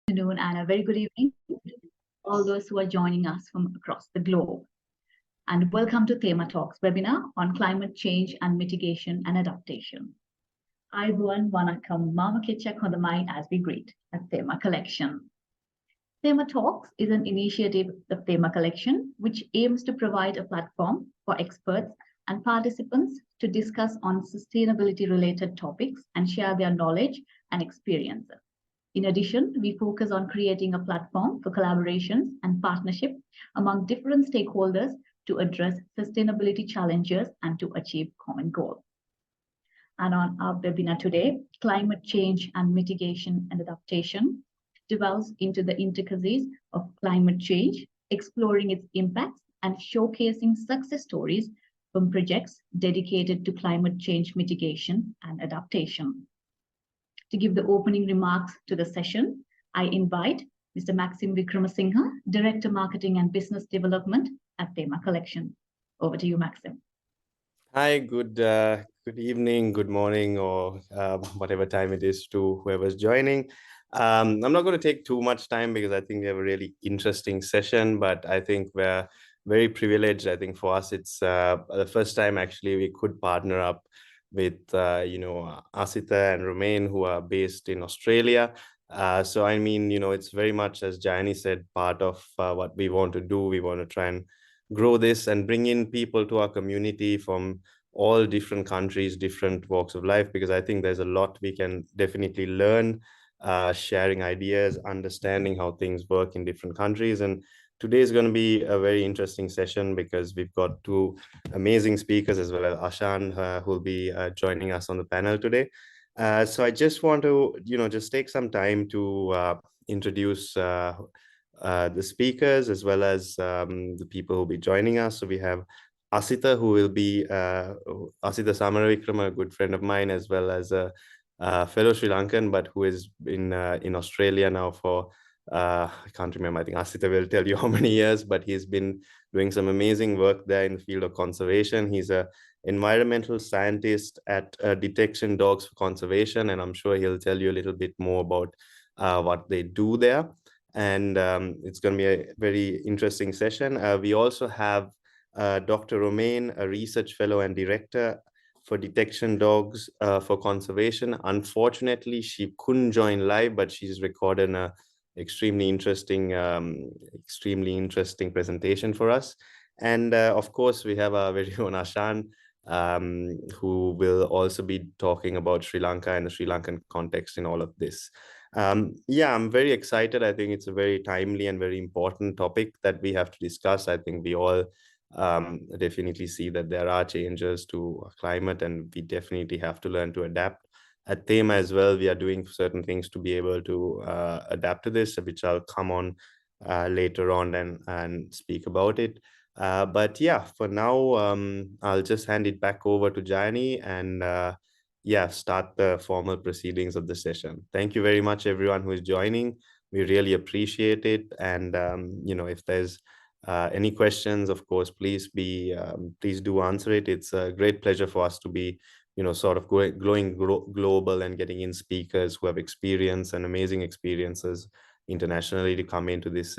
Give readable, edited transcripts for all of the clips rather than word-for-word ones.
Afternoon and a very good evening to all those who are joining us from across the globe. And welcome to Thema Talks webinar on climate change and mitigation and adaptation. Ivan Vanakkam Mama Kitchak on the mind as we greet at Thema Collection. Thema Talks is an initiative of Thema Collection, which aims to provide a platform for experts and participants to discuss on sustainability-related topics and share their knowledge and experiences. In addition, we focus on creating a platform for collaborations and partnership among different stakeholders to address sustainability challenges and to achieve common goals. And on our webinar today, Climate Change and Mitigation and Adaptation delves into the intricacies of climate change, exploring its impacts and showcasing success stories from projects dedicated to climate change mitigation and adaptation. To give the opening remarks to the session, I invite Mr. Maxim Vikramasinghe, Director Marketing and Business Development at Thema Collection. Over to you, Maxim. Hi, good evening, good morning, or whatever time it is to whoever's joining. I'm not going to take too much time because I think we have a really interesting session, but I think we're very privileged. I think for us, it's the first time actually we could partner up with Asita and Romain, who are based in Australia. So I mean, it's very much, as Jani said, part of what we want to do. We want to try and grow this and bring in people to our community from all different countries, different walks of life, because I think there's a lot we can definitely learn, sharing ideas, understanding how things work in different countries. And today is going to be a very interesting session because we've got two amazing speakers as well as Ashan, who will be joining us on the panel today. So I just want to, just take some time to introduce the speakers as well as the people who will be joining us. So we have Asita, who will be Asita Samaravikrama, a good friend of mine, as well as a fellow Sri Lankan, but who is in Australia now for I can't remember. I think Asita will tell you how many years, but he's been doing some amazing work there in the field of conservation. He's an environmental scientist at Detection Dogs for Conservation, and I'm sure he'll tell you a little bit more about what they do there. And it's going to be a very interesting session. We also have Dr. Romain, a research fellow and director for Detection Dogs for Conservation. Unfortunately, she couldn't join live, but she's recorded a extremely interesting presentation for us. And of course, we have our very own Ashan, who will also be talking about Sri Lanka and the Sri Lankan context in all of this. Yeah, I'm very excited. I think it's a very timely and very important topic that we have to discuss. I think we all definitely see that there are changes to climate and we definitely have to learn to adapt. At Thema as well, we are doing certain things to be able to adapt to this, which I'll come on later on and speak about it. But yeah, for now, I'll just hand it back over to Jani and start the formal proceedings of the session. Thank you very much, everyone who is joining. We really appreciate it. And, if there's any questions, of course, please do answer it. It's a great pleasure for us to be sort of going global and getting in speakers who have experience and amazing experiences internationally to come into this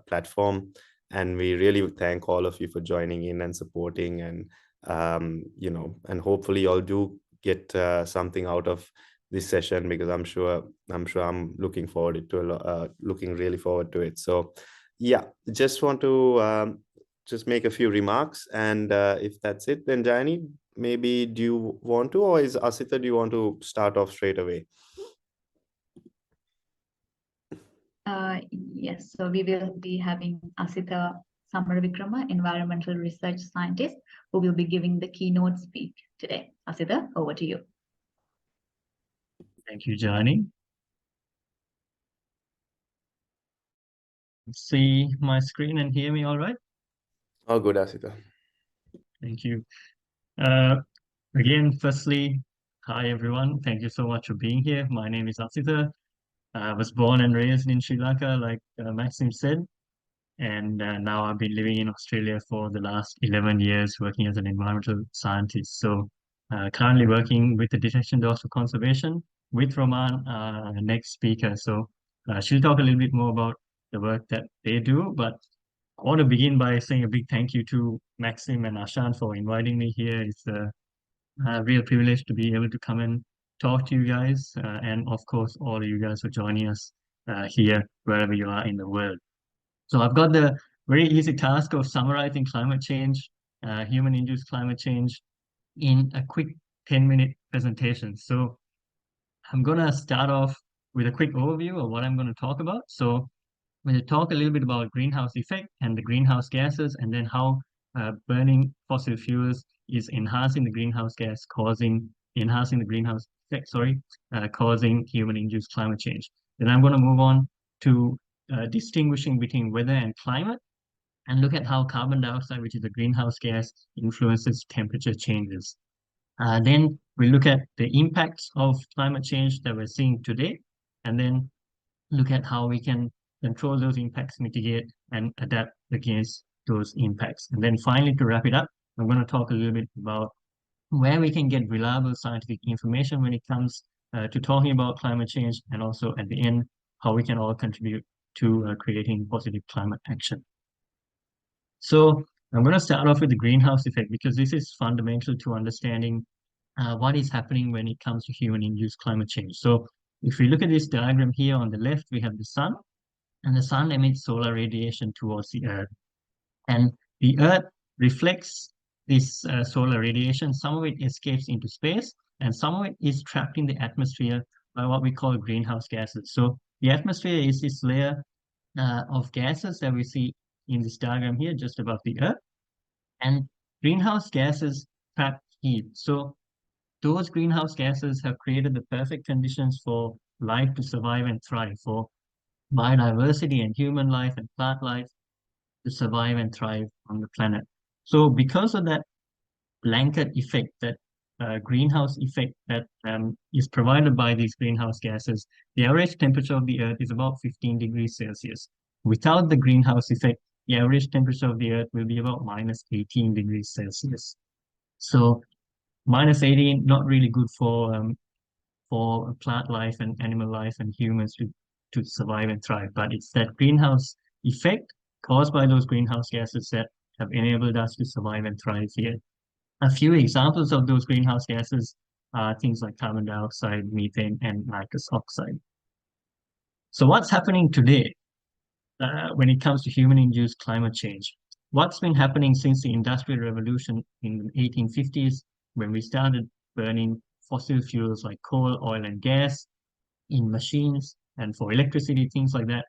platform. And we really thank all of you for joining in and supporting and, and hopefully y'all do get something out of this session because I'm sure I'm looking really forward to it. So yeah, just want to just make a few remarks. And if that's it, then Jani, maybe do you want to, or is Asita, do you want to start off straight away? Yes, so we will be having Asita Samaravikrama, environmental research scientist, who will be giving the keynote speak today. Asita, over to you. Thank you, Jani. See my screen and hear me all right? All good, Asita. Thank you. Again, firstly, hi everyone. Thank you so much for being here. My name is Asita. I was born and raised in Sri Lanka, like Maxim said. And now I've been living in Australia for the last 11 years, working as an environmental scientist. So currently working with the Detection Dogs for Conservation with Roman, next speaker. So She'll talk a little bit more about the work that they do, but I want to begin by saying a big thank you to Maxim and Ashan for inviting me here. It's a real privilege to be able to come and talk to you guys, and of course, all of you guys for joining us here, wherever you are in the world. So I've got the very easy task of summarizing climate change, human-induced climate change, in a quick 10-minute presentation. So I'm going to start off with a quick overview of what I'm going to talk about. So I'm going to talk a little bit about greenhouse effect and the greenhouse gases, and then how burning fossil fuels is enhancing the greenhouse gas, enhancing the greenhouse effect, causing human-induced climate change. Then I'm going to move on to distinguishing between weather and climate, and look at how carbon dioxide, which is a greenhouse gas, influences temperature changes. Then we look at the impacts of climate change that we're seeing today, and then look at how we can control those impacts, mitigate, and adapt against those impacts. And then finally, to wrap it up, I'm going to talk a little bit about where we can get reliable scientific information when it comes to talking about climate change, and also at the end, how we can all contribute to creating positive climate action. So I'm going to start off with the greenhouse effect, because this is fundamental to understanding what is happening when it comes to human-induced climate change. So if we look at this diagram here, on the left, we have the sun, and the sun emits solar radiation towards the earth. And the earth reflects this solar radiation. Some of it escapes into space, and some of it is trapped in the atmosphere by what we call greenhouse gases. So the atmosphere is this layer of gases that we see in this diagram here, just above the earth. And greenhouse gases trap heat. So those greenhouse gases have created the perfect conditions for life to survive and thrive, for biodiversity and human life and plant life to survive and thrive on the planet. So because of that blanket effect, that greenhouse effect that is provided by these greenhouse gases, the average temperature of the Earth is about 15 degrees Celsius. Without the greenhouse effect, the average temperature of the Earth will be about minus 18 degrees Celsius. So minus 18, not really good for plant life and animal life and humans to survive and thrive. But it's that greenhouse effect caused by those greenhouse gases that have enabled us to survive and thrive here. A few examples of those greenhouse gases are things like carbon dioxide, methane, and nitrous oxide. So what's happening today when it comes to human-induced climate change? What's been happening since the Industrial Revolution in the 1850s, when we started burning fossil fuels like coal, oil, and gas in machines and for electricity, things like that?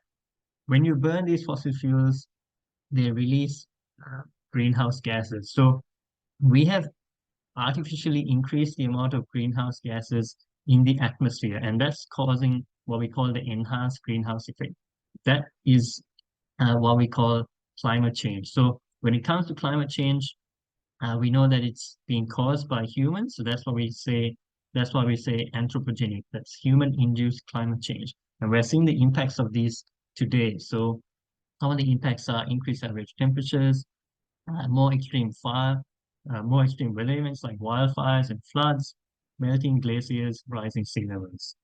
When you burn these fossil fuels, they release greenhouse gases. So we have artificially increased the amount of greenhouse gases in the atmosphere, and that's causing what we call the enhanced greenhouse effect. That is what we call climate change. So when it comes to climate change, we know that it's being caused by humans. So that's why we say anthropogenic. That's human-induced climate change, and we're seeing the impacts of these today. So some of the impacts are increased average temperatures, more extreme weather events like wildfires and floods, melting glaciers, rising sea levels.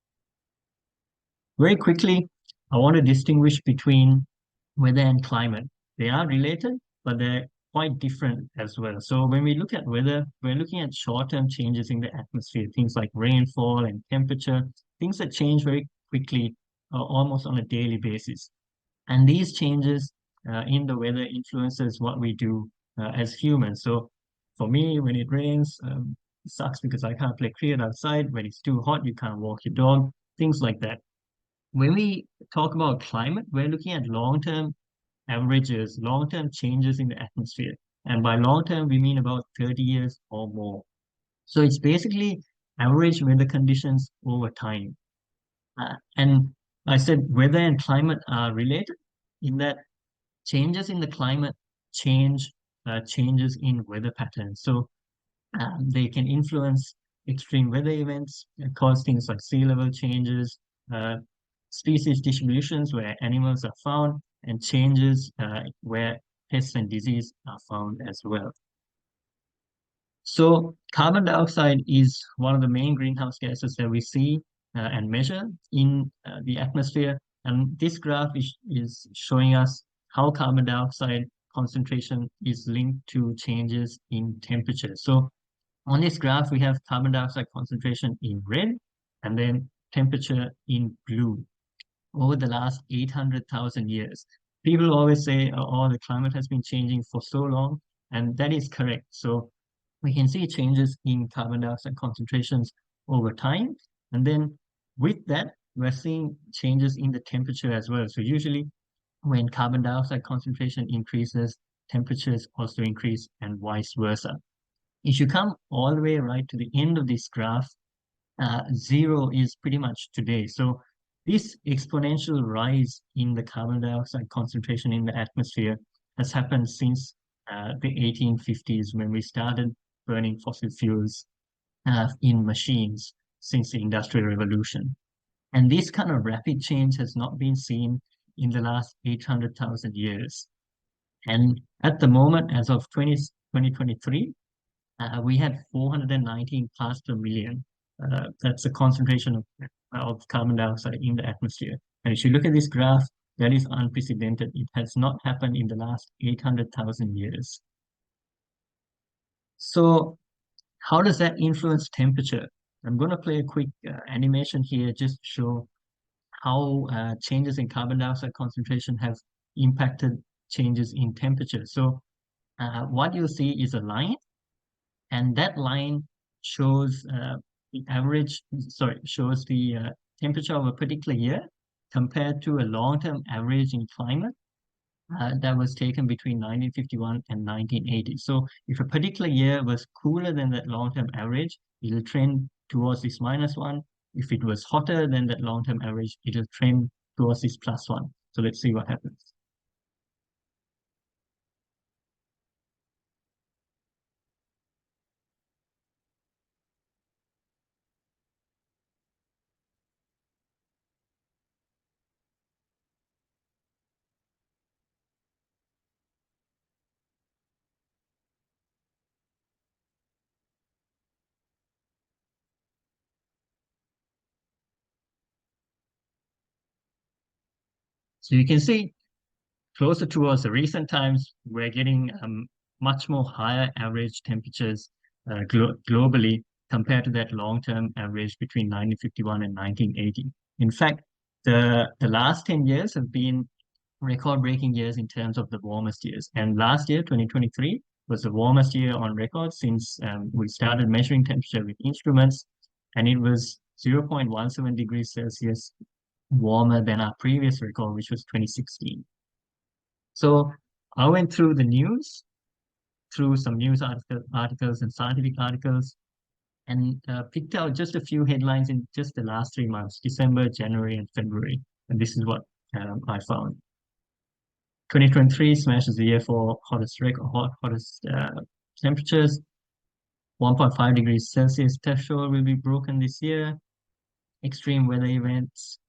Very quickly, I want to distinguish between weather and climate. They are related, but they're quite different as well. So when we look at weather, we're looking at short-term changes in the atmosphere, things like rainfall and temperature, things that change very quickly, almost on a daily basis. And these changes in the weather influences what we do as humans. So for me, when it rains, it sucks because I can't play cricket outside. When it's too hot, you can't walk your dog, things like that. When we talk about climate, we're looking at long-term averages, long-term changes in the atmosphere. And by long-term, we mean about 30 years or more. So it's basically average weather conditions over time. And I said weather and climate are related in that changes in the climate changes in weather patterns. So they can influence extreme weather events, cause things like sea level changes, species distributions where animals are found, and changes where pests and disease are found as well. So carbon dioxide is one of the main greenhouse gases that we see and measure in the atmosphere. And this graph is showing us how carbon dioxide concentration is linked to changes in temperature. So on this graph, we have carbon dioxide concentration in red and then temperature in blue over the last 800,000 years. People always say, oh, the climate has been changing for so long, and that is correct. So we can see changes in carbon dioxide concentrations over time. And then with that, we're seeing changes in the temperature as well. So usually when carbon dioxide concentration increases, temperatures also increase and vice versa. If you come all the way right to the end of this graph, zero is pretty much today. So this exponential rise in the carbon dioxide concentration in the atmosphere has happened since the 1850s when we started burning fossil fuels in machines since the Industrial Revolution. And this kind of rapid change has not been seen in the last 800,000 years. And at the moment, as of 2023, we had 419 parts per million. That's the concentration of carbon dioxide in the atmosphere. And if you look at this graph, that is unprecedented. It has not happened in the last 800,000 years. So how does that influence temperature? I'm going to play a quick animation here just to show how changes in carbon dioxide concentration have impacted changes in temperature. So what you'll see is a line, and that line shows the average, shows the temperature of a particular year compared to a long-term average in climate that was taken between 1951 and 1980. So if a particular year was cooler than that long-term average, it'll trend towards this -1. If it was hotter than that long-term average, it'll trend towards this +1. So let's see what happens. So you can see closer towards the recent times, we're getting much more higher average temperatures globally compared to that long-term average between 1951 and 1980. In fact, the last 10 years have been record-breaking years in terms of the warmest years. And last year, 2023, was the warmest year on record since we started measuring temperature with instruments, and it was 0.17 degrees Celsius warmer than our previous record, which was 2016. So I went through the news, through some news articles and scientific articles, and picked out just a few headlines in just the last 3 months, December, January, and February. And this is what I found. 2023 smashes the year for hottest temperatures. 1.5 degrees Celsius threshold will be broken this year. Extreme weather events,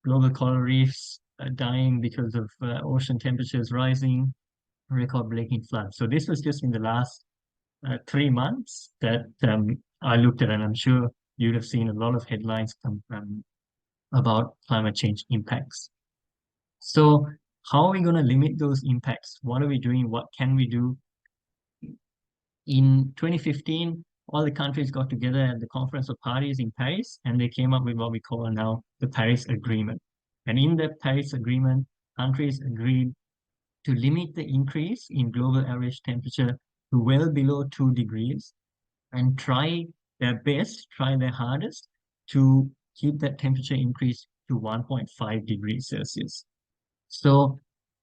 global coral reefs dying because of ocean temperatures rising, record-breaking floods. So this was just in the last 3 months that I looked at, and I'm sure you'd have seen a lot of headlines about climate change impacts. So how are we going to limit those impacts? What are we doing? What can we do? In 2015, all the countries got together at the Conference of Parties in Paris, and they came up with what we call now the Paris Agreement. And in the Paris Agreement, countries agreed to limit the increase in global average temperature to well below 2 degrees and try their best, try their hardest to keep that temperature increase to 1.5 degrees Celsius. So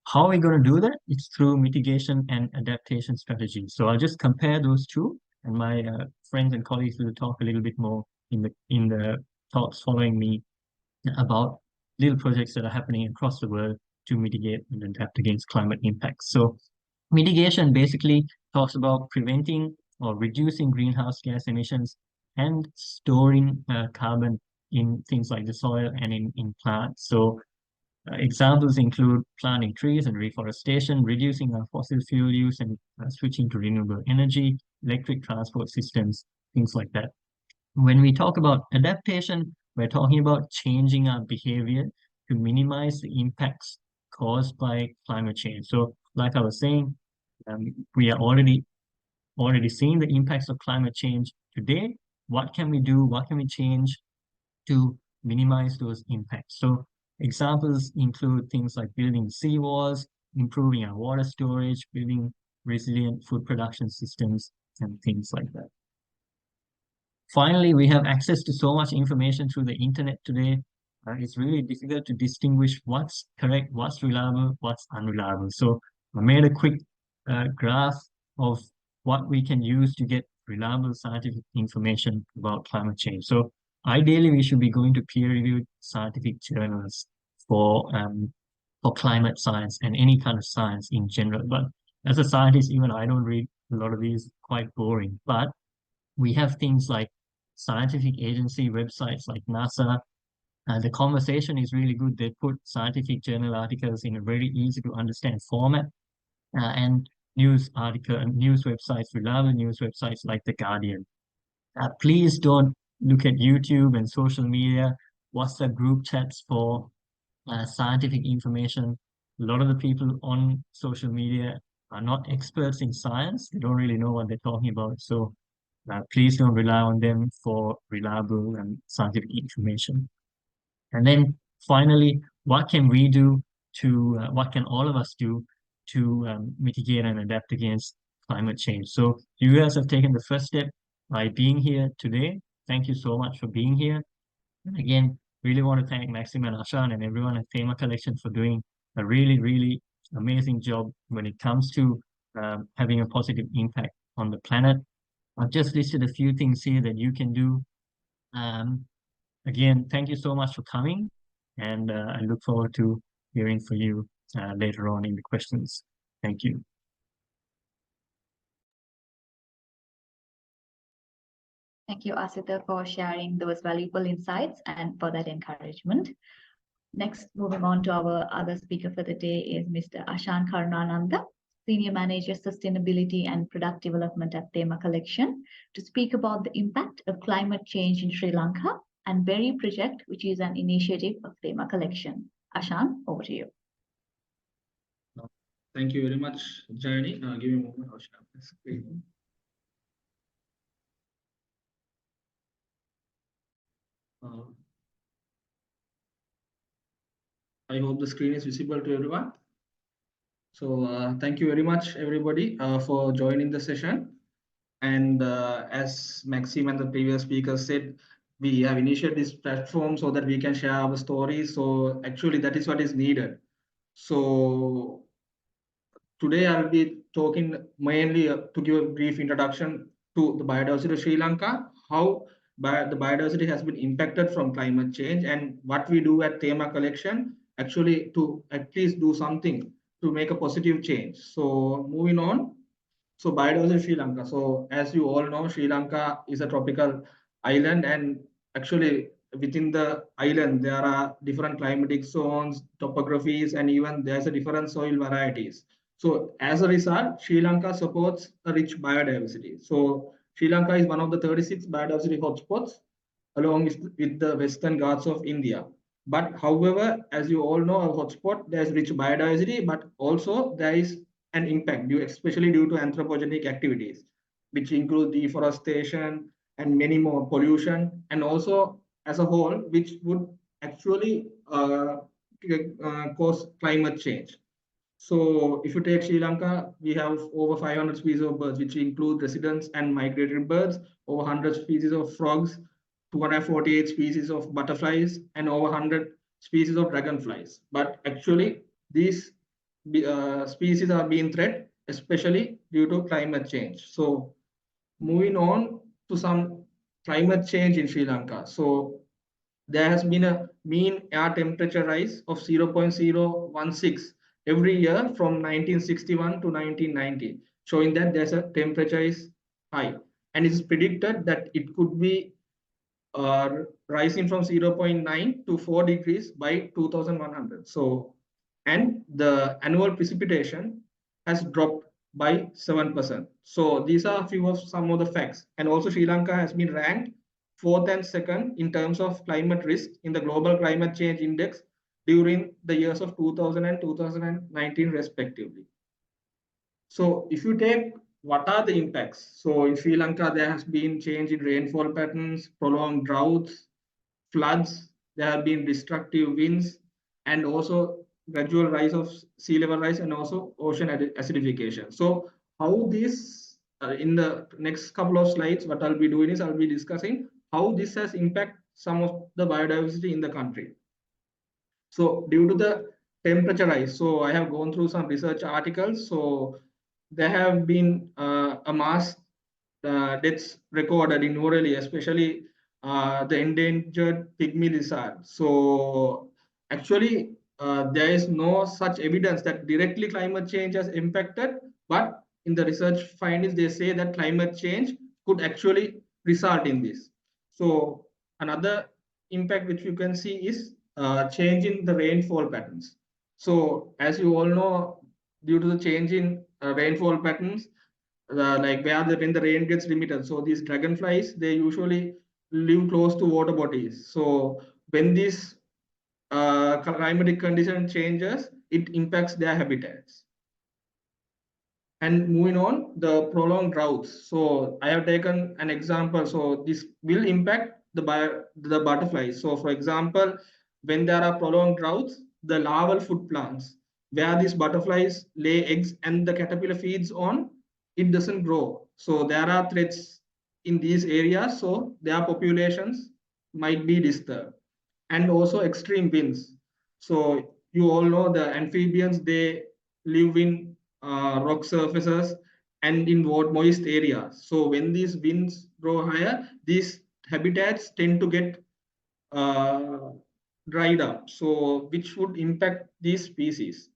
how are we going to do that? It's through mitigation and adaptation strategies. So I'll just compare those two, and my friends and colleagues will talk a little bit more in the talks following me about little projects that are happening across the world to mitigate and adapt against climate impacts. So mitigation basically talks about preventing or reducing greenhouse gas emissions and storing carbon in things like the soil and in plants. So examples include planting trees and reforestation, reducing our fossil fuel use and switching to renewable energy, electric transport systems, things like that. When we talk about adaptation, we're talking about changing our behavior to minimize the impacts caused by climate change. So, like I was saying, we are already seeing the impacts of climate change today. What can we do? What can we change to minimize those impacts? So examples include things like building seawalls, improving our water storage, building resilient food production systems, and things like that. Finally, we have access to so much information through the internet today. It's really difficult to distinguish what's correct, what's reliable, what's unreliable. So I made a quick graph of what we can use to get reliable scientific information about climate change. So ideally, we should be going to peer-reviewed scientific journals for climate science and any kind of science in general. But as a scientist, even I don't read a lot of these, quite boring. But we have things like scientific agency websites like NASA. The conversation is really good. They put scientific journal articles in a very easy to understand format, and news websites, reliable news websites like The Guardian. Please don't look at YouTube and social media, WhatsApp group chats for scientific information. A lot of the people on social media are not experts in science. They don't really know what they're talking about. So please don't rely on them for reliable and scientific information. And then finally, what can we do what can all of us do to mitigate and adapt against climate change? So you guys have taken the first step by being here today. Thank you so much for being here. And again, really want to thank Maxim and Ashan and everyone at Thema Collection for doing a really, really amazing job when it comes to having a positive impact on the planet. I've just listed a few things here that you can do. Again, thank you so much for coming, and I look forward to hearing from you later on in the questions. Thank you. Thank you, Asita, for sharing those valuable insights and for that encouragement. Next, moving on to our other speaker for the day is Mr. Ashan Karunananda, Senior Manager, Sustainability and Product Development at Thema Collection, to speak about the impact of climate change in Sri Lanka and Berry Project, which is an initiative of Thema Collection. Ashan, over to you. Thank you very much, Jayani. Give me a moment. I'll share the screen. I hope the screen is visible to everyone. So thank you very much, everybody, for joining the session. And as Maxim and the previous speaker said, we have initiated this platform so that we can share our stories. So actually, that is what is needed. So today I'll be talking mainly to give a brief introduction to the biodiversity of Sri Lanka, how the biodiversity has been impacted from climate change, and what we do at Thema Collection actually to at least do something to make a positive change. So moving on. So biodiversity of Sri Lanka. So as you all know, Sri Lanka is a tropical island, and actually within the island there are different climatic zones, topographies, and even there's a different soil varieties. So as a result, Sri Lanka supports a rich biodiversity. So Sri Lanka is one of the 36 biodiversity hotspots along with the Western Ghats of India. But however, as you all know, our hotspot, there's rich biodiversity, but also there is an impact, especially due to anthropogenic activities, which include deforestation and many more pollution, and also as a whole, which would actually cause climate change. So if you take Sri Lanka, we have over 500 species of birds, which include residents and migratory birds, over 100 species of frogs, 248 species of butterflies, and over 100 species of dragonflies. But actually, these species are being threatened, especially due to climate change. So moving on to some climate change in Sri Lanka. So there has been a mean air temperature rise of 0.016 every year from 1961 to 1990, showing that there's a temperature is high. And it's predicted that it could be rising from 0.9 to 4 degrees by 2100. So, and the annual precipitation has dropped by 7%. So these are a few of some of the facts. And also Sri Lanka has been ranked 4th and 2nd in terms of climate risk in the Global Climate Change Index during the years of 2000 and 2019 respectively. So if you take what are the impacts? So in Sri Lanka, there has been change in rainfall patterns, prolonged droughts, floods, there have been destructive winds, and also gradual rise of sea level rise and also ocean acidification. So how this, in the next couple of slides, what I'll be doing is I'll be discussing how this has impacted some of the biodiversity in the country. So due to the temperature rise, so I have gone through some research articles. So there have been a mass deaths recorded in New especially the endangered pygmy lizard. So actually, there is no such evidence that directly climate change has impacted, but in the research findings, they say that climate change could actually result in this. So another impact which you can see is change in the rainfall patterns. So as you all know, due to the change in rainfall patterns, like when the rain gets limited, so these dragonflies, they usually live close to water bodies. So when this climatic condition changes, it impacts their habitats. And moving on, the prolonged droughts. So I have taken an example. So this will impact the butterflies. So for example, when there are prolonged droughts, the larval food plants, where these butterflies lay eggs and the caterpillar feeds on, it doesn't grow. So there are threats in these areas. So their populations might be disturbed. And also extreme winds. So you all know the amphibians, they live in rock surfaces and in moist areas. So when these winds grow higher, these habitats tend to get uh, dried up. So which would impact these species.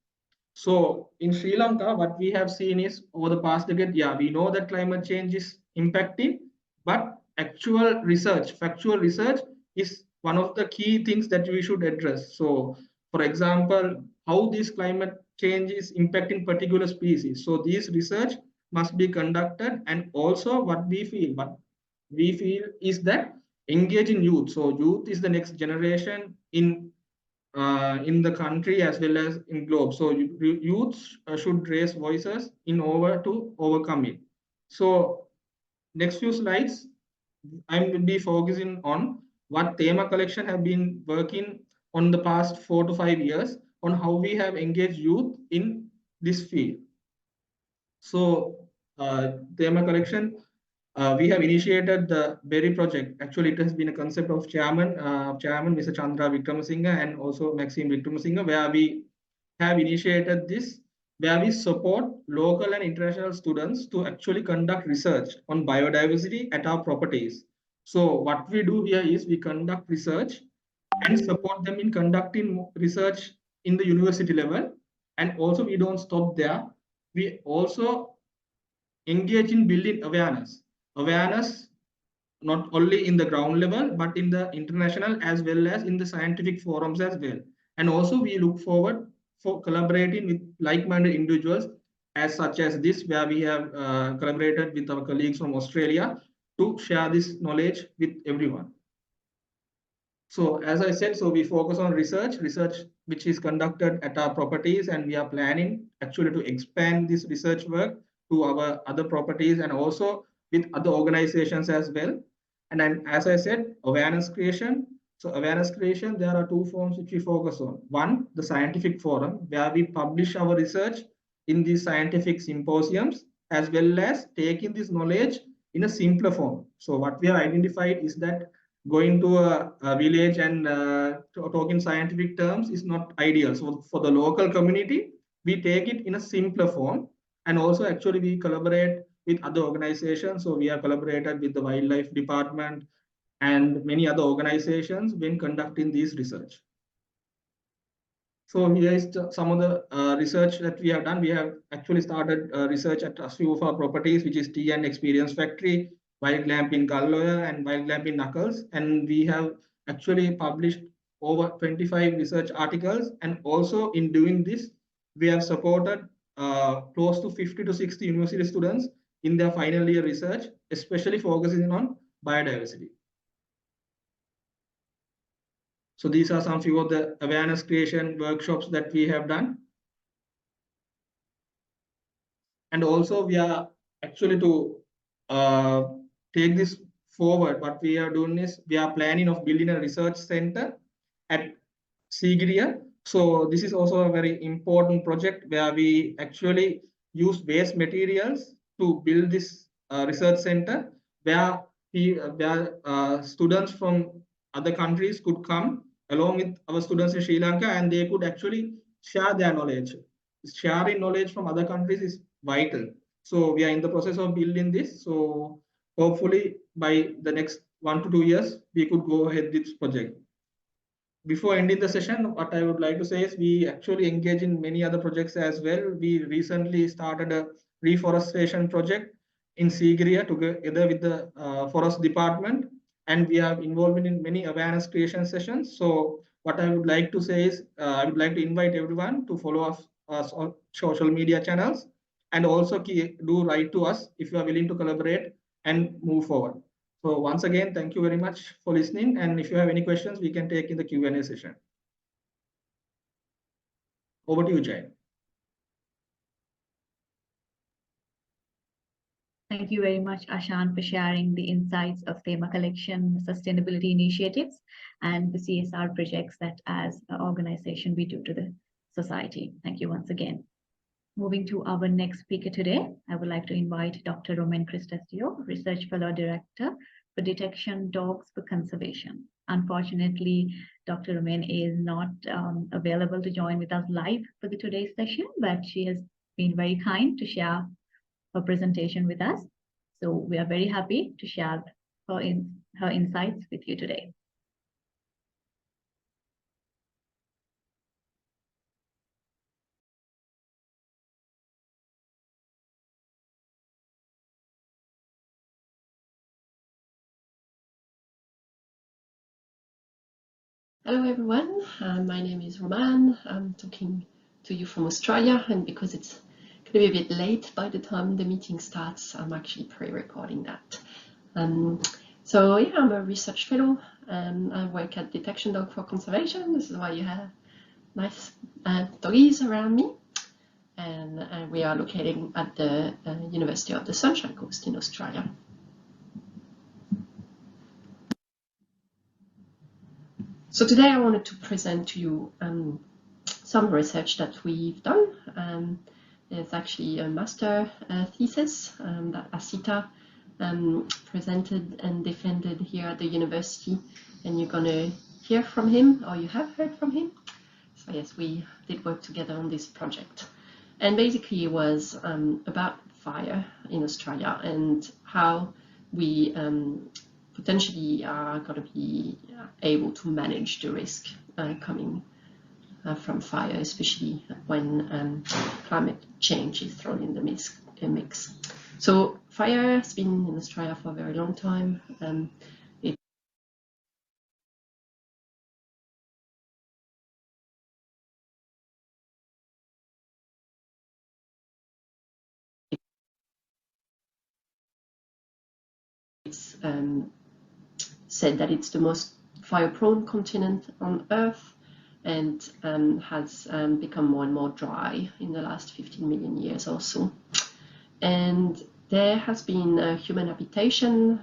So in Sri Lanka, what we have seen is over the past decade, yeah, we know that climate change is impacting, but actual research, factual research is one of the key things that we should address. So for example, how this climate change is impacting particular species. So this research must be conducted, and also what we feel is that engaging youth. So youth is the next generation in the country as well as in globe. So youths should raise voices in order to overcome it. So next few slides, I will be focusing on what Thema collection have been working on the past 4 to 5 years on how we have engaged youth in this field. So Thema collection, we have initiated the Berry project. Actually, it has been a concept of chairman Mr. Chandra Vikramasinghe and also Maxime Vikramasinghe, where we have initiated this, where we support local and international students to actually conduct research on biodiversity at our properties. So what we do here is we conduct research and support them in conducting research in the university level. And also we don't stop there. We also engage in building awareness not only in the ground level but in the international as well as in the scientific forums as well. And also we look forward for collaborating with like-minded individuals as such as this, where we have collaborated with our colleagues from Australia to share this knowledge with everyone. So as I said, so we focus on research which is conducted at our properties, and we are planning actually to expand this research work to our other properties and also with other organizations as well. And then, as I said, awareness creation. So awareness creation, there are two forms which we focus on. One, the scientific forum, where we publish our research in these scientific symposiums, as well as taking this knowledge in a simpler form. So what we have identified is that going to a village and talking scientific terms is not ideal. So for the local community, we take it in a simpler form. And also actually we collaborate with other organizations. So we have collaborated with the wildlife department and many other organizations when conducting this research. So here is some of the research that we have done. We have actually started research at a few of our properties, which is Tea and Experience Factory, Wild Lamp in Galloya, and Wild Lamp in Knuckles. And we have actually published over 25 research articles. And also in doing this, we have supported close to 50 to 60 university students in their final year research, especially focusing on biodiversity. So these are some few of the awareness creation workshops that we have done. And also we are actually to take this forward, what we are doing is we are planning of building a research center at Sigiriya. So this is also a very important project where we actually use waste materials to build this research center where students from other countries could come along with our students in Sri Lanka, and they could actually share their knowledge. Sharing knowledge from other countries is vital. So we are in the process of building this. So hopefully by the next 1 to 2 years, we could go ahead with this project. Before ending the session, what I would like to say is we actually engage in many other projects as well. We recently started a reforestation project in Sigiriya together with the forest department, and we are involved in many awareness creation sessions. So what I would like to say is I would like to invite everyone to follow us on social media channels, and also do write to us if you are willing to collaborate and move forward. So once again, thank you very much for listening. And if you have any questions, we can take in the Q&A session. Over to you, Jay. Thank you very much, Ashan, for sharing the insights of Thema collection, sustainability initiatives, and the CSR projects that as an organization we do to the society. Thank you once again. Moving to our next speaker today, I would like to invite Dr. Romain Cristastio, Research Fellow Director for Detection Dogs for Conservation. Unfortunately, Dr. Romain is not available to join with us live for today's session, but she has been very kind to share her presentation with us. So we are very happy to share her insights with you today. Hello everyone, my name is Roman. I'm talking to you from Australia, and because it's going to be a bit late by the time the meeting starts, I'm actually pre-recording that. So yeah, I'm a research fellow. I work at Detection Dog for Conservation. This is why you have nice doggies around me. And we are located at the University of the Sunshine Coast in Australia. So today I wanted to present to you some research that we've done. There's actually a master thesis that Asita presented and defended here at the university, and you're going to hear from him, or you have heard from him. So yes, we did work together on this project. And basically it was about fire in Australia and how we potentially are going to be able to manage the risk coming from fire, especially when climate change is thrown in the mix. So fire has been in Australia for a very long time. It's said that it's the most fire-prone continent on Earth, and has become more and more dry in the last 15 million years or so. And there has been human habitation.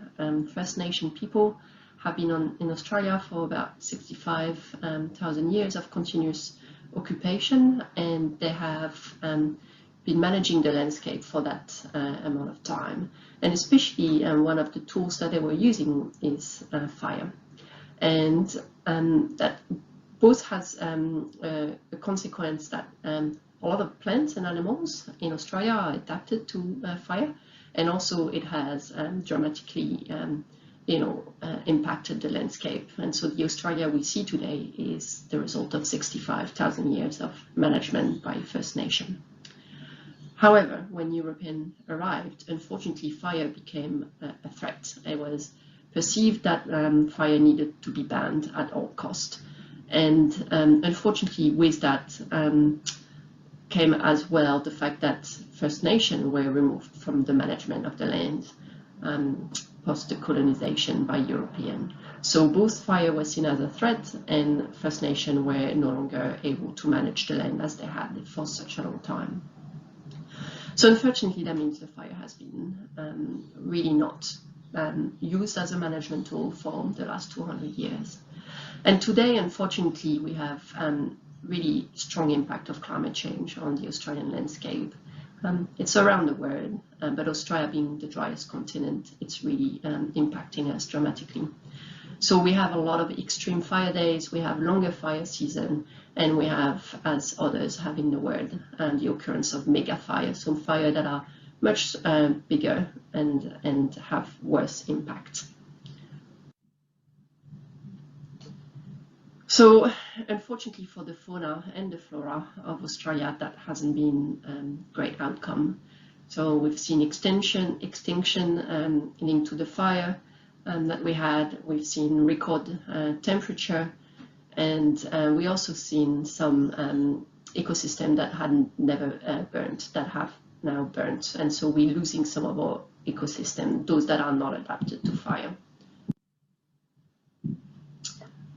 First Nation people have been in Australia for about 65,000 years of continuous occupation, and they have been managing the landscape for that amount of time. And especially one of the tools that they were using is fire. And that both has a consequence that a lot of plants and animals in Australia are adapted to fire, and also it has dramatically impacted the landscape. And so the Australia we see today is the result of 65,000 years of management by First Nation. However, when Europeans arrived, unfortunately fire became a threat. It was perceived that fire needed to be banned at all cost. And unfortunately with that came as well the fact that First Nation were removed from the management of the land. post-colonization by European. So both fire was seen as a threat, and First Nation were no longer able to manage the land as they had for such a long time. So unfortunately, that means the fire has been really not used as a management tool for the last 200 years. And today, unfortunately, we have really strong impact of climate change on the Australian landscape. It's around the world, but Australia being the driest continent, it's really impacting us dramatically. So we have a lot of extreme fire days, we have longer fire season, and we have, as others have in the world, the occurrence of mega fires, so fires that are much bigger and have worse impact. So unfortunately for the fauna and the flora of Australia, that hasn't been great outcome. So we've seen extinction linked to the fire that we had. We've seen record temperature, and we also seen some ecosystem that had never burnt that have now burnt, and so we're losing some of our ecosystem, those that are not adapted to fire.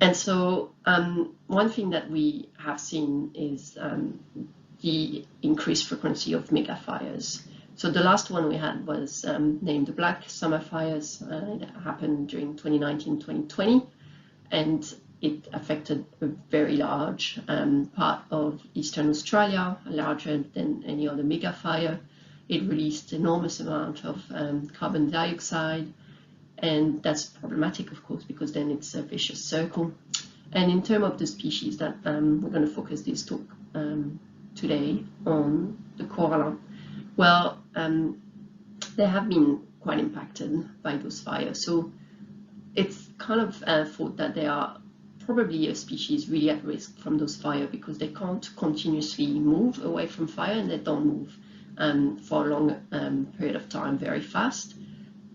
And so one thing that we have seen is the increased frequency of mega fires. So the last one we had was named the Black Summer Fires. It happened during 2019-2020, and it affected a very large part of Eastern Australia, larger than any other mega fire. It released enormous amount of carbon dioxide, and that's problematic, of course, because then it's a vicious circle. And in terms of the species that we're going to focus this talk today on, the koala, well, they have been quite impacted by those fires. So it's kind of thought that they are probably a species really at risk from those fires because they can't continuously move away from fire, and they don't move for a long period of time very fast.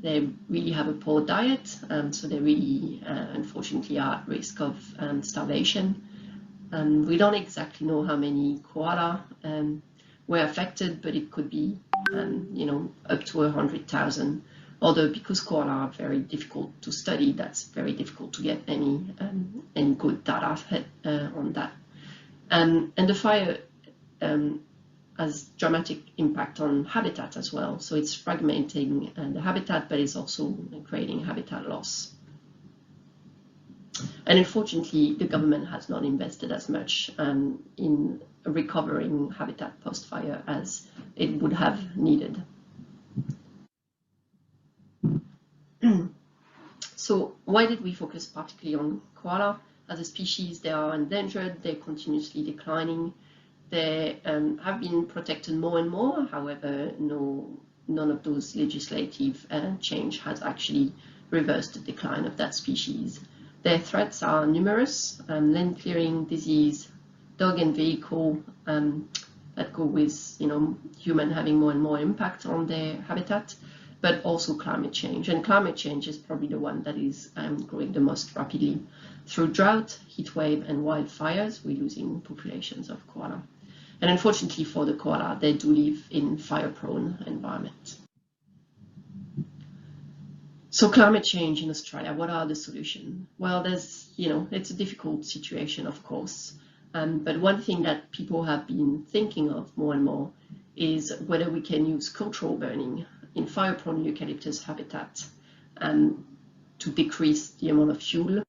They really have a poor diet, so they really, unfortunately, are at risk of starvation. We don't exactly know how many koala were affected, but it could be, up to 100,000. Although because koala are very difficult to study, that's very difficult to get any good data on that. And the fire has dramatic impact on habitat as well. So it's fragmenting the habitat, but it's also creating habitat loss. And unfortunately, the government has not invested as much in recovering habitat post-fire as it would have needed. So why did we focus particularly on koala? As a species, they are endangered, they're continuously declining. They have been protected more and more. However, none of those legislative change has actually reversed the decline of that species. Their threats are numerous: land clearing, disease, dog and vehicle that go with human having more and more impact on their habitat, but also climate change. And climate change is probably the one that is growing the most rapidly. Through drought, heat wave, and wildfires, we're losing populations of koala. And unfortunately for the koala, they do live in fire-prone environment. So climate change in Australia, what are the solutions? Well, it's a difficult situation, of course. But one thing that people have been thinking of more and more is whether we can use cultural burning in fire-prone eucalyptus habitat to decrease the amount of fuel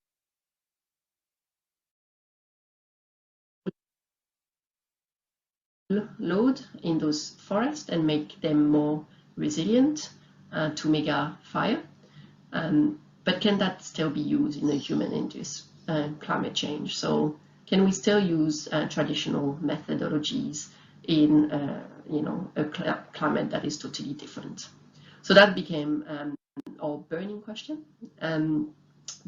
load in those forests and make them more resilient to mega fire. But can that still be used in a human-induced climate change? So can we still use traditional methodologies in a climate that is totally different? So that became our burning question.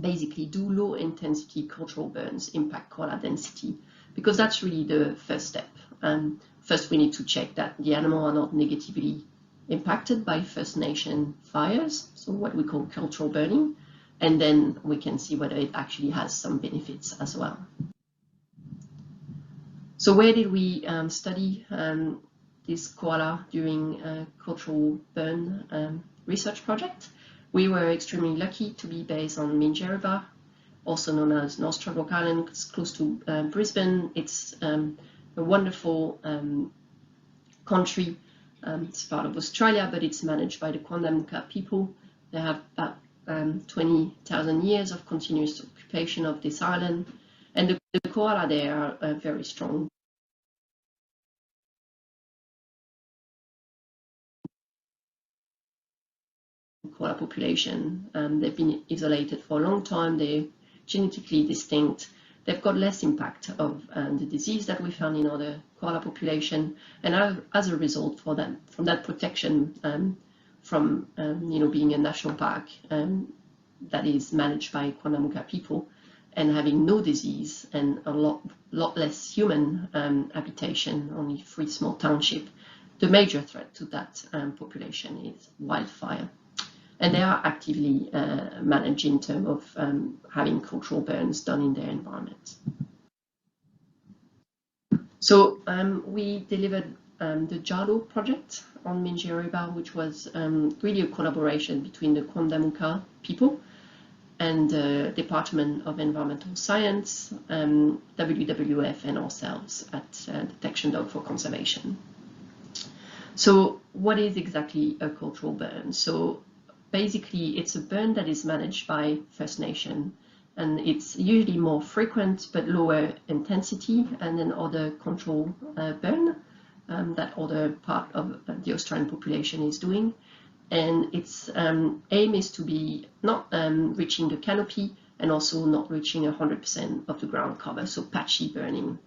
Basically, do low-intensity cultural burns impact koala density? Because that's really the first step. First, we need to check that the animals are not negatively impacted by First Nation fires, so what we call cultural burning, and then we can see whether it actually has some benefits as well. So where did we study this koala during a cultural burn research project? We were extremely lucky to be based on Minjerribah, also known as North Stradbroke Island. It's close to Brisbane. It's a wonderful country. It's part of Australia, but it's managed by the Quandamooka people. They have about 20,000 years of continuous occupation of this island, and the koala there are very strong. Koala population. They've been isolated for a long time. They're genetically distinct. They've got less impact of the disease that we found in other koala population, and as a result, from that protection from being a national park that is managed by Quandamooka people, and having no disease and a lot less human habitation, only 3 small townships, the major threat to that population is wildfire. And they are actively managed in terms of having cultural burns done in their environment. So we delivered the Jalo project on Minjerribah, which was really a collaboration between the Quandamooka people and the Department of Environmental Science, WWF, and ourselves at Detection Dog for Conservation. So what is exactly a cultural burn? So basically, it's a burn that is managed by First Nation, and it's usually more frequent but lower intensity than other control burn that other part of the Australian population is doing. And its aim is to be not reaching the canopy and also not reaching 100% of the ground cover, so patchy burning.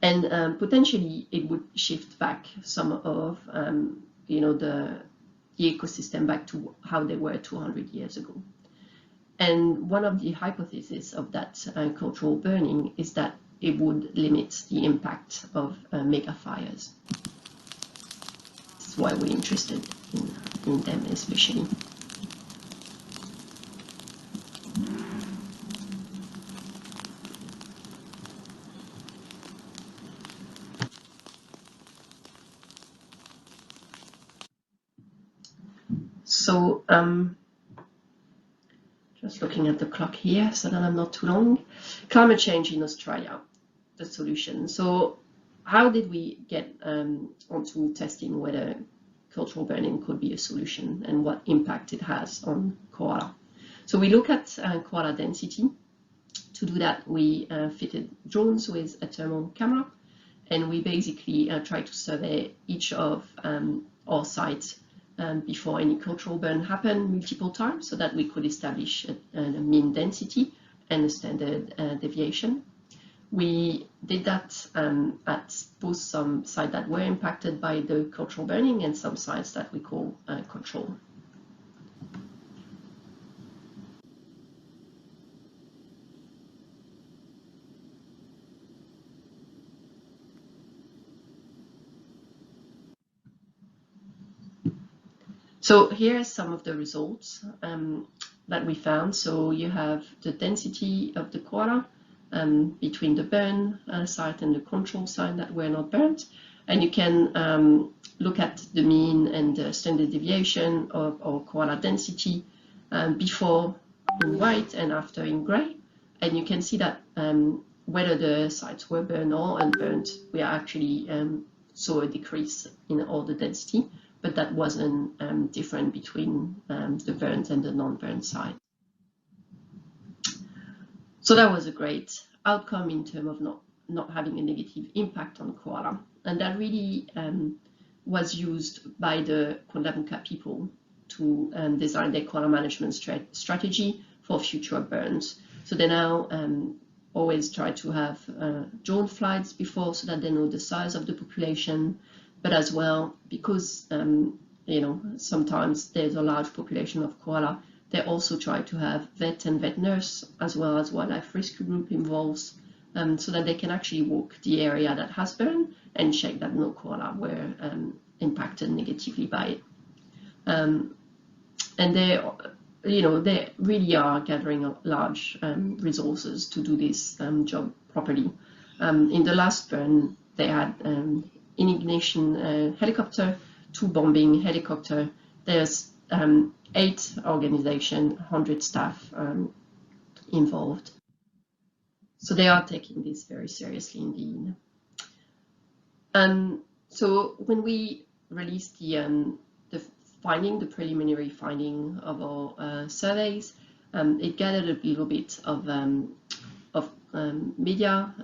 And potentially it would shift back some of the ecosystem back to how they were 200 years ago. And one of the hypotheses of that cultural burning is that it would limit the impact of mega fires. That's why we're interested in them especially. So just looking at the clock here so that I'm not too long. Climate change in Australia, the solution. So how did we get onto testing whether cultural burning could be a solution and what impact it has on koala? So we look at koala density. To do that, we fitted drones with a thermal camera, and we basically try to survey each of our sites before any cultural burn happened multiple times, so that we could establish a mean density and a standard deviation. We did that at both some sites that were impacted by the cultural burning and some sites that we call control. So here are some of the results that we found. So you have the density of the koala between the burn site and the control site that were not burnt. And you can look at the mean and the standard deviation of our koala density before in white and after in gray. And you can see that whether the sites were burned or unburned, we actually saw a decrease in all the density, but that wasn't different between the burnt and the non-burnt side. So that was a great outcome in terms of not having a negative impact on koala. And that really was used by the Quandamooka people to design their koala management strategy for future burns. So they now always try to have drone flights before, so that they know the size of the population, but as well, because sometimes there's a large population of koala, they also try to have vet and vet nurse as well as wildlife rescue group involved, so that they can actually walk the area that has burned and check that no koala were impacted negatively by it. And they really are gathering large resources to do this job properly. In the last burn, they had in ignition helicopter, 2 bombing helicopter. There's 8 organizations, 100 staff involved. So they are taking this very seriously indeed. So when we released the preliminary finding of our surveys, it gathered a little bit of media,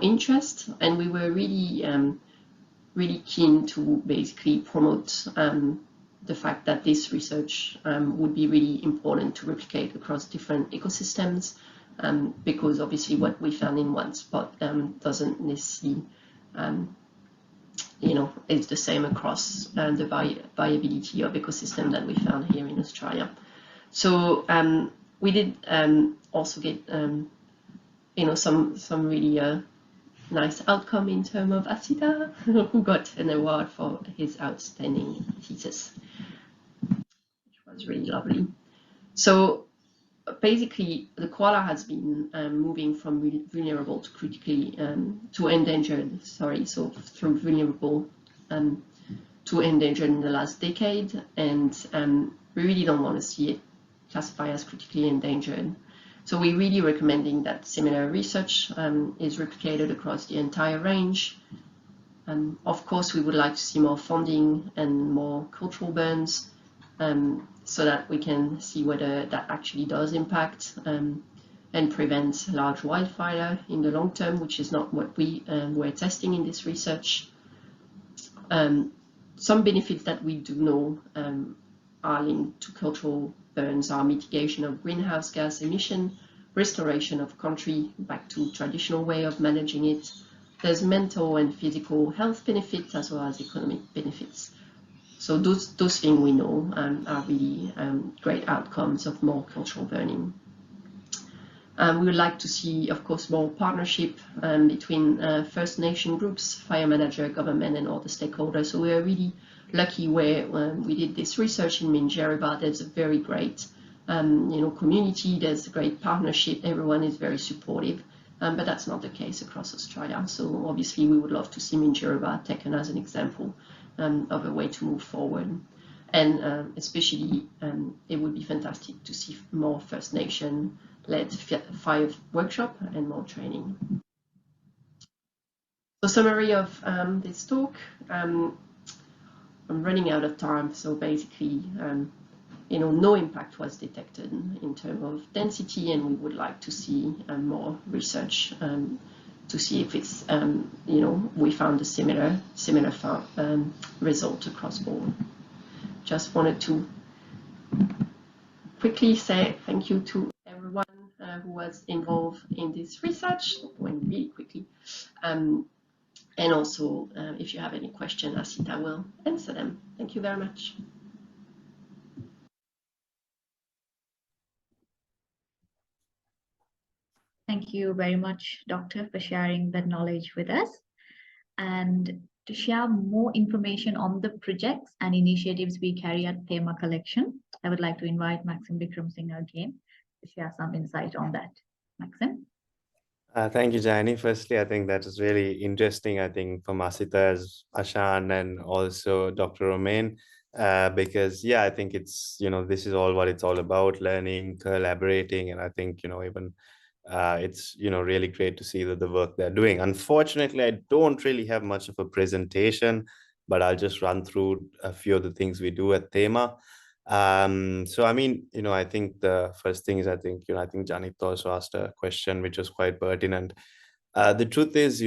interest, and we were really keen to basically promote the fact that this research would be really important to replicate across different ecosystems, because obviously what we found in one spot doesn't necessarily, is the same across the viability of ecosystem that we found here in Australia. So we did also get, some really nice outcome in terms of Asita, who got an award for his outstanding thesis, which was really lovely. So basically, the koala has been moving from vulnerable to critically to endangered. So through vulnerable to endangered in the last decade, and we really don't want to see it classified as critically endangered. So we're really recommending that similar research is replicated across the entire range. Of course, we would like to see more funding and more cultural burns, so that we can see whether that actually does impact and prevent large wildfire in the long term, which is not what we were testing in this research. Some benefits that we do know are linked to cultural burns are mitigation of greenhouse gas emission, restoration of country back to traditional way of managing it. There's mental and physical health benefits as well as economic benefits. So those things we know are really great outcomes of more cultural burning. We would like to see, of course, more partnership between First Nation groups, fire manager, government, and all the stakeholders. So we are really lucky where we did this research in Minjerribah. There's a very great, community. There's a great partnership. Everyone is very supportive, but that's not the case across Australia. So obviously, we would love to see Minjerribah taken as an example of a way to move forward. And especially, it would be fantastic to see more First Nation-led fire workshop and more training. So summary of this talk. I'm running out of time, so basically, no impact was detected in terms of density, and we would like to see more research to see if it's, we found a similar result across board. Just wanted to quickly say thank you to everyone who was involved in this research. Went really quickly. And also, if you have any questions, Asita will answer them. Thank you very much. Thank you very much, Doctor, for sharing that knowledge with us. And to share more information on the projects and initiatives we carry at Thema Collection, I would like to invite Maxim Vikramsingh again to share some insight on that. Maxim? Thank you, Jani. Firstly, I think that is really interesting, I think, from Asita, as Ashan, and also Dr. Romain, because, I think it's, this is all what it's all about, learning, collaborating, and I think, even it's, really great to see that the work they're doing. Unfortunately, I don't really have much of a presentation, but I'll just run through a few of the things we do at Thema. So I mean, I think the first thing is, I think Janit also asked a question which was quite pertinent. The truth is,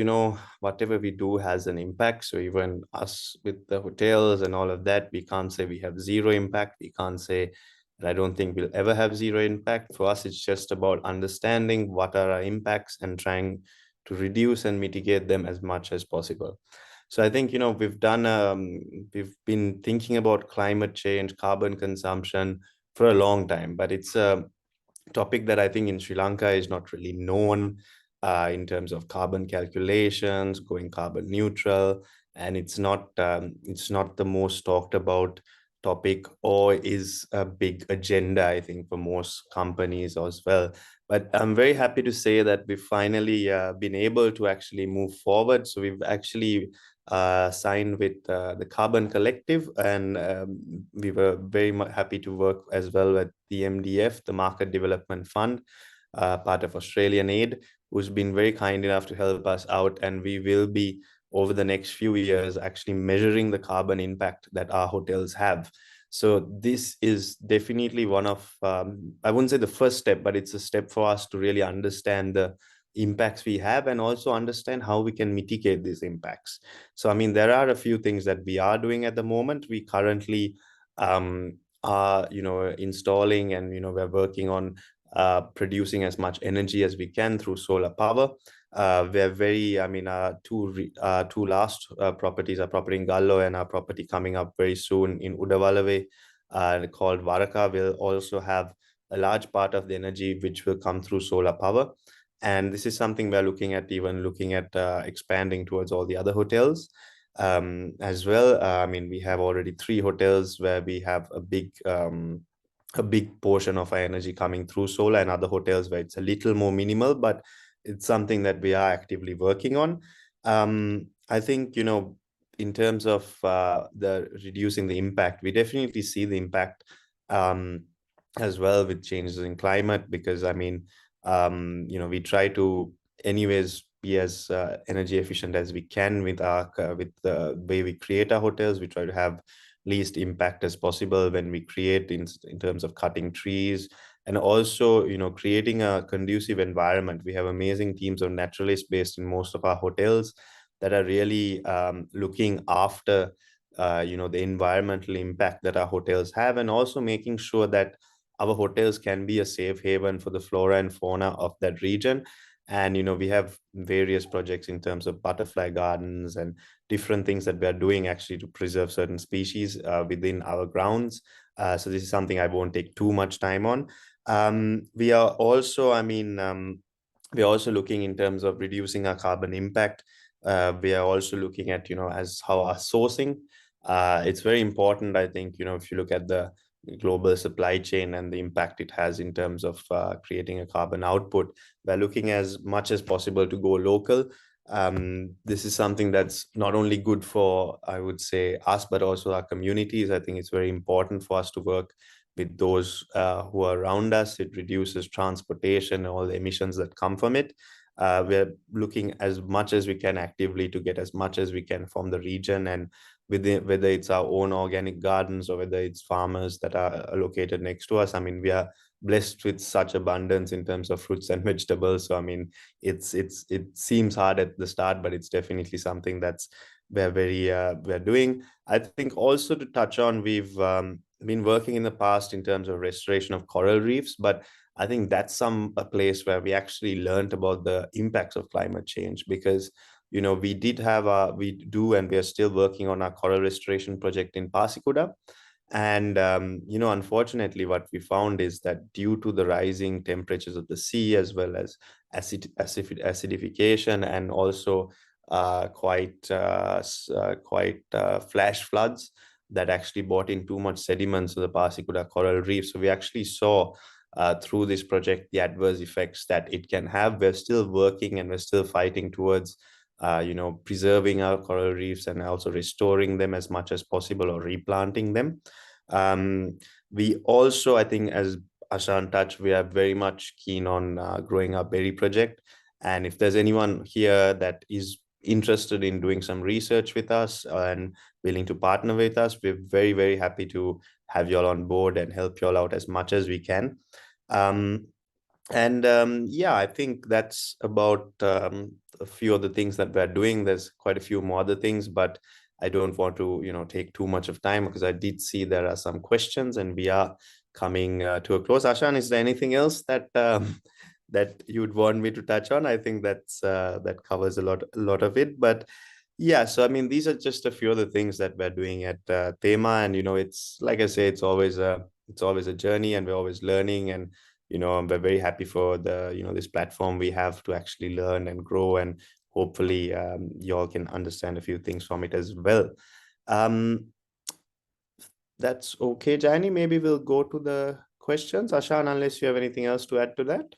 whatever we do has an impact. So even us with the hotels and all of that, we can't say we have zero impact. We can't say, and I don't think we'll ever have zero impact. For us, it's just about understanding what are our impacts and trying to reduce and mitigate them as much as possible. So I think, we've been thinking about climate change, carbon consumption for a long time, but it's a topic that I think in Sri Lanka is not really known in terms of carbon calculations, going carbon neutral, and it's not the most talked about topic, or is a big agenda, I think, for most companies as well. But I'm very happy to say that we've finally been able to actually move forward. So we've actually signed with the Carbon Collective, and we were very happy to work as well with the MDF, the Market Development Fund, part of Australian Aid, who's been very kind enough to help us out. And we will be, over the next few years, actually measuring the carbon impact that our hotels have. So this is definitely one of, I wouldn't say the first step, but it's a step for us to really understand the impacts we have and also understand how we can mitigate these impacts. So, I mean, there are a few things that we are doing at the moment. We currently are, installing, and, we're working on producing as much energy as we can through solar power. We're very, our two last properties, our property in Gallo and our property coming up very soon in Udawalawe, called Varaka, will also have a large part of the energy which will come through solar power. And this is something we're looking at expanding towards all the other hotels as well. We have already 3 hotels where we have a big portion of our energy coming through solar, and other hotels where it's a little more minimal, but it's something that we are actively working on. I think, in terms of the reducing the impact, we definitely see the impact as well with changes in climate, because we try to anyways be as energy efficient as we can with the way we create our hotels. We try to have least impact as possible when we create in terms of cutting trees, and also creating a conducive environment. We have amazing teams of naturalists based in most of our hotels that are really looking after the environmental impact that our hotels have, and also making sure that our hotels can be a safe haven for the flora and fauna of that region. And we have various projects in terms of butterfly gardens and different things that we are doing actually to preserve certain species within our grounds. So this is something I won't take too much time on. We are also, we are also looking in terms of reducing our carbon impact. We are also looking at, as how our sourcing. It's very important, I think, if you look at the global supply chain and the impact it has in terms of creating a carbon output, we're looking as much as possible to go local. This is something that's not only good for, I would say, us, but also our communities. I think it's very important for us to work with those who are around us. It reduces transportation and all the emissions that come from it. We're looking as much as we can actively to get as much as we can from the region, and whether it's our own organic gardens or whether it's farmers that are located next to us. We are blessed with such abundance in terms of fruits and vegetables. So it seems hard at the start, but it's definitely something that's we're doing. I think also to touch on, we've been working in the past in terms of restoration of coral reefs, but I think that's a place where we actually learned about the impacts of climate change, because we do, and we are still working on our coral restoration project in Pasikuda. And, unfortunately, what we found is that due to the rising temperatures of the sea, as well as acidification, and also quite flash floods that actually brought in too much sediments to the Pasikuda coral reef. So we actually saw through this project the adverse effects that it can have. We're still working and we're still fighting towards preserving our coral reefs and also restoring them as much as possible, or replanting them. We also, I think, as Ashan touched, we are very much keen on growing our berry project. And if there's anyone here that is interested in doing some research with us and willing to partner with us, we're very, very happy to have you all on board and help you all out as much as we can. Yeah, I think that's about a few of the things that we're doing. There's quite a few more other things, but I don't want to, take too much of time, because I did see there are some questions and we are coming to a close. Ashan, is there anything else that that you'd want me to touch on? I think that covers a lot of it. But yeah, so these are just a few of the things that we're doing at Thema, and it's like I say, it's always a journey, and we're always learning. And we're very happy for the this platform we have to actually learn and grow, and hopefully you all can understand a few things from it as well. That's okay, Jani. Maybe we'll go to the questions. Ashan, unless you have anything else to add to that.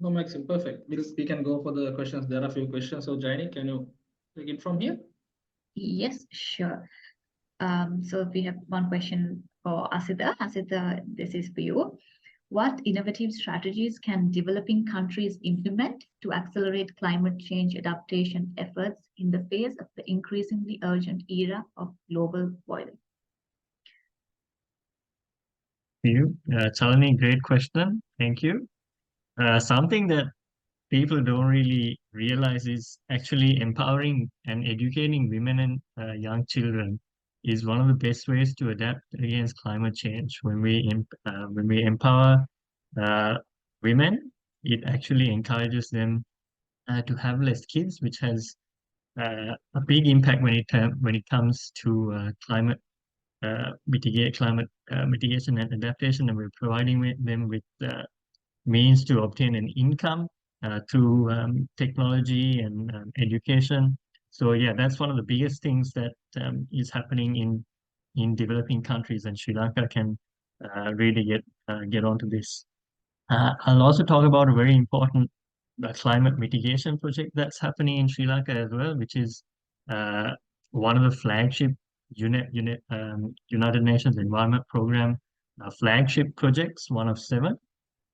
No, Maxim, perfect. We can go for the questions. There are a few questions. So, Jani, can you take it from here? Yes, sure. So we have one question for Asita. Asita, this is for you. What innovative strategies can developing countries implement to accelerate climate change adaptation efforts in the face of the increasingly urgent era of global boiling? You, Chalini, great question. Thank you. Something that people don't really realize is actually empowering and educating women and young children is one of the best ways to adapt against climate change. When we empower uh, women, it actually encourages them to have less kids, which has a big impact when it comes to climate mitigation and adaptation, and we're providing them with means to obtain an income through technology and education. So yeah, that's one of the biggest things that is happening in developing countries, and Sri Lanka can really get onto this. I'll also talk about a very important climate mitigation project that's happening in Sri Lanka as well, which is uh, one of the flagship United Nations Environment Program flagship projects, one of seven,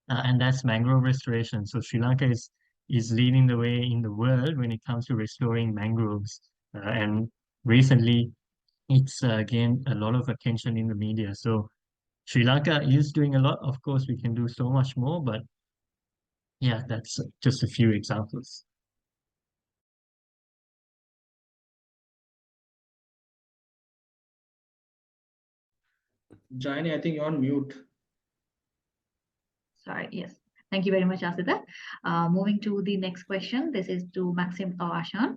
and that's mangrove restoration. So Sri Lanka is leading the way in the world when it comes to restoring mangroves, and recently it's gained a lot of attention in the media. So Sri Lanka is doing a lot. Of course, we can do so much more, but yeah, that's just a few examples. Jaini, I think you're on mute. Sorry, yes. Thank you very much, Asita. Moving to the next question. This is to Maxim or Ashan.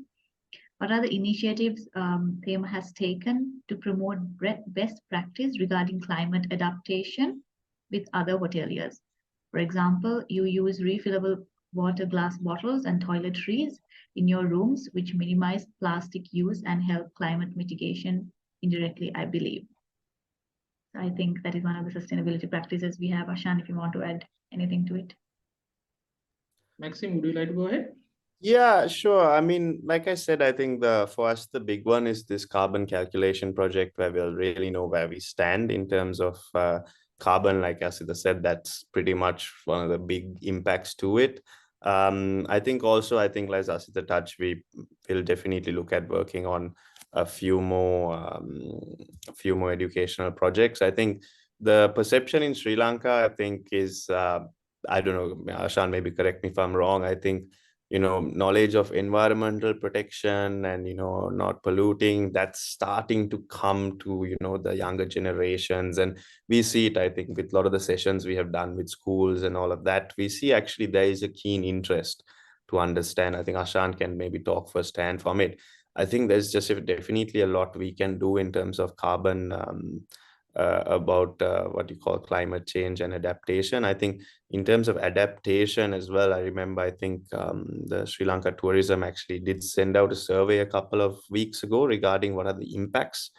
What are the initiatives Thema has taken to promote best practice regarding climate adaptation with other hoteliers? For example, you use refillable water glass bottles and toiletries in your rooms, which minimize plastic use and help climate mitigation indirectly, I believe. So I think that is one of the sustainability practices we have. Ashan, if you want to add anything to it. Maxim, would you like to go ahead? Yeah, sure. I mean, like I said, I think for us the big one is this carbon calculation project where we'll really know where we stand in terms of carbon. Like Asita said, that's pretty much one of the big impacts to it. I think also, I think like Asita touched, we will definitely look at working on a few more educational projects. I think the perception in Sri Lanka, I think, is I don't know, Ashan, maybe correct me if I'm wrong. I think knowledge of environmental protection and not polluting, that's starting to come to the younger generations, and we see it, I think, with a lot of the sessions we have done with schools and all of that. We see actually there is a keen interest to understand. I think Ashan can maybe talk firsthand from it. I think there's just definitely a lot we can do in terms of carbon, about what you call climate change and adaptation. I think in terms of adaptation as well, I remember, I think the Sri Lanka tourism actually did send out a survey a couple of weeks ago regarding what are the impacts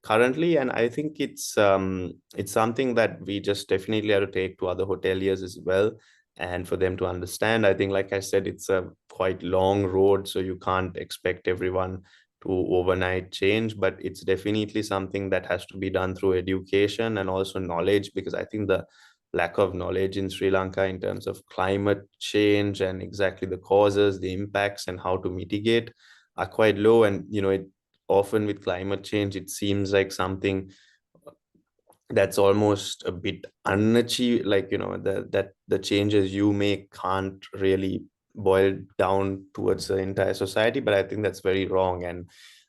currently, and I think it's something that we just definitely have to take to other hoteliers as well, and for them to understand. I think, like I said, it's a quite long road, so you can't expect everyone to overnight change, but it's definitely something that has to be done through education and also knowledge, because I think the lack of knowledge in Sri Lanka in terms of climate change and exactly the causes, the impacts, and how to mitigate are quite low. And it often with climate change, it seems like something that's almost a bit unachieved, like the changes you make can't really boil down towards the entire society. But I think that's very wrong, and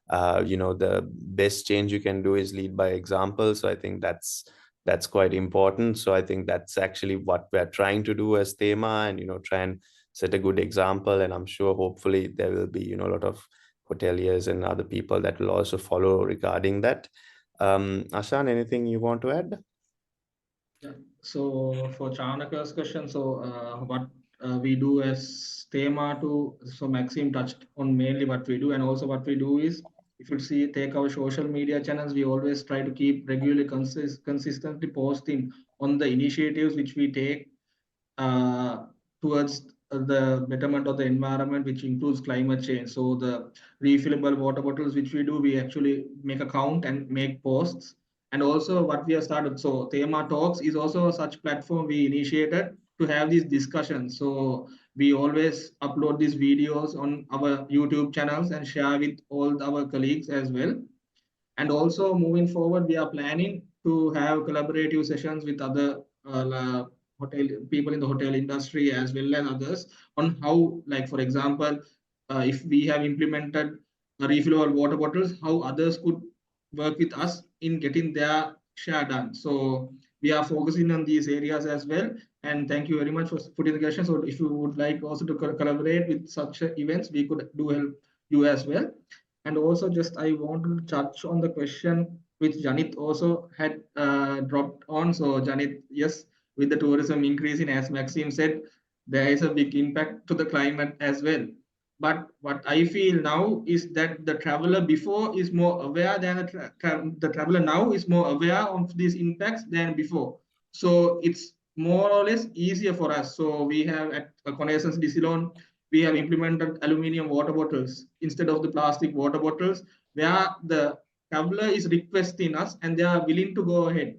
the best change you can do is lead by example. So I think that's quite important. So I think that's actually what we're trying to do as Thema, and try and set a good example. And I'm sure hopefully there will be a lot of hoteliers and other people that will also follow regarding that. Ashan, anything you want to add? Yeah. So for Chanaka's question, so what we do as Thema so Maxim touched on mainly what we do, and also what we do is, if you take our social media channels, we always try to keep regularly consistently posting on the initiatives which we take towards the betterment of the environment, which includes climate change. So the refillable water bottles, which we do, we actually make a count and make posts. And also what we have started, so Thema Talks is also such platform we initiated to have these discussions. So we always upload these videos on our YouTube channels and share with all our colleagues as well. And also moving forward, we are planning to have collaborative sessions with other hotel people in the hotel industry as well as others on how, like for example, if we have implemented refillable water bottles, how others could work with us in getting their share done. So we are focusing on these areas as well. And thank you very much for putting the question. So if you would like also to collaborate with such events, we could do help you as well. And also just I want to touch on the question which Janit also had dropped on. So Janit, yes, with the tourism increasing, as Maxime said, there is a big impact to the climate as well. But what I feel now is that the traveler before is more aware than the traveler now is more aware of these impacts than before. So it's more or less easier for us. So we have at Connaissance Decilon, we have implemented aluminium water bottles instead of the plastic water bottles, where the traveler is requesting us and they are willing to go ahead.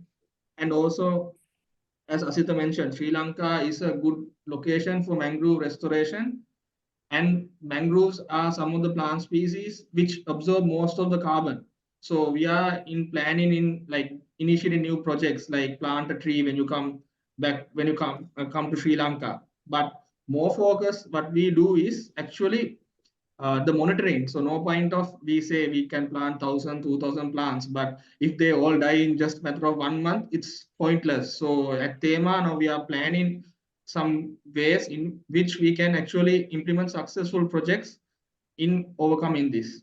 And also, as Asita mentioned, Sri Lanka is a good location for mangrove restoration. And mangroves are some of the plant species which absorb most of the carbon. So we are in planning in like initiating new projects like plant a tree when you come back, when you come to Sri Lanka. But more focus, what we do is actually the monitoring. So no point of we say we can plant 1,000, 2,000 plants, but if they all die in just a matter of 1 month, it's pointless. So at Thema, now we are planning some ways in which we can actually implement successful projects in overcoming this.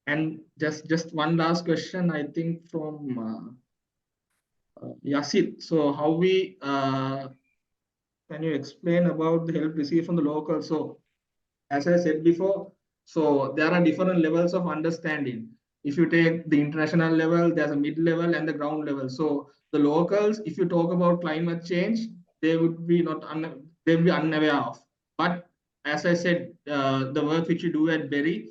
And just one last question, I think from Yasid. So how we can you explain about the help received from the local? So as I said before, so there are different levels of understanding. If you take the international level, there's a mid level and the ground level. So the locals, if you talk about climate change, they would be they would be unaware of. But as I said, the work which you do at Berry,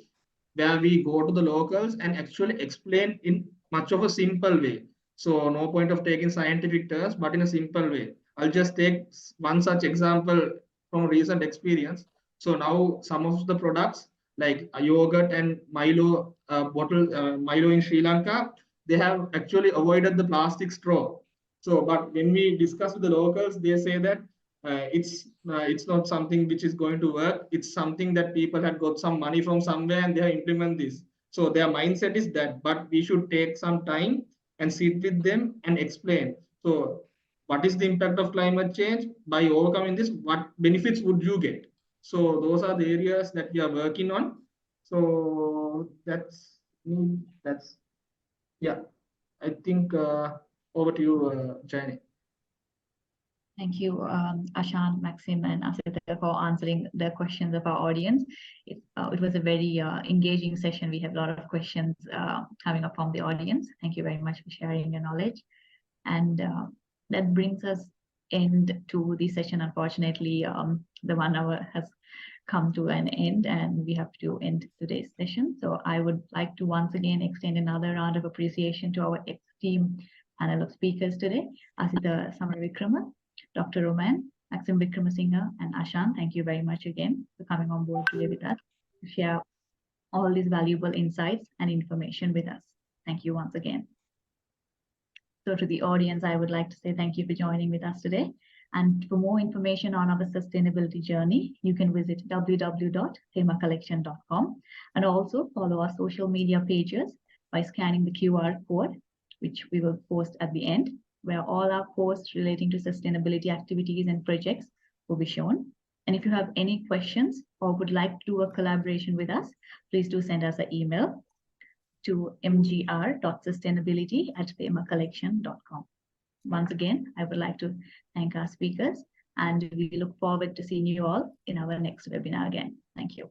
where we go to the locals and actually explain in much of a simple way. So no point of taking scientific terms, but in a simple way. I'll just take one such example from recent experience. So now some of the products like yogurt and Milo Milo in Sri Lanka, they have actually avoided the plastic straw. So, but when we discuss with the locals, they say that it's not something which is going to work. It's something that people had got some money from somewhere and they have implement this. So their mindset is that, but we should take some time and sit with them and explain. So what is the impact of climate change? By overcoming this, what benefits would you get? So those are the areas that we are working on. So that's yeah. I think over to you, Jani. Thank you, Ashan, Maxim, and Asita for answering the questions of our audience. It was a very engaging session. We have a lot of questions coming up from the audience. Thank you very much for sharing your knowledge. And that brings us end to the session. Unfortunately, the 1 hour has come to an end and we have to end today's session. So I would like to once again extend another round of appreciation to our esteemed panel of speakers today, Asita Samaravikrama, Dr. Roman, Maxim Vikramasinghe, and Ashan. Thank you very much again for coming on board today with us to share all these valuable insights and information with us. Thank you once again. So to the audience, I would like to say thank you for joining with us today. And for more information on our sustainability journey, you can visit www.themacollection.com and also follow our social media pages by scanning the QR code, which we will post at the end, where all our posts relating to sustainability activities and projects will be shown. And if you have any questions or would like to do a collaboration with us, please do send us an email to mgr.sustainability@themacollection.com. Once again, I would like to thank our speakers and we look forward to seeing you all in our next webinar again. Thank you.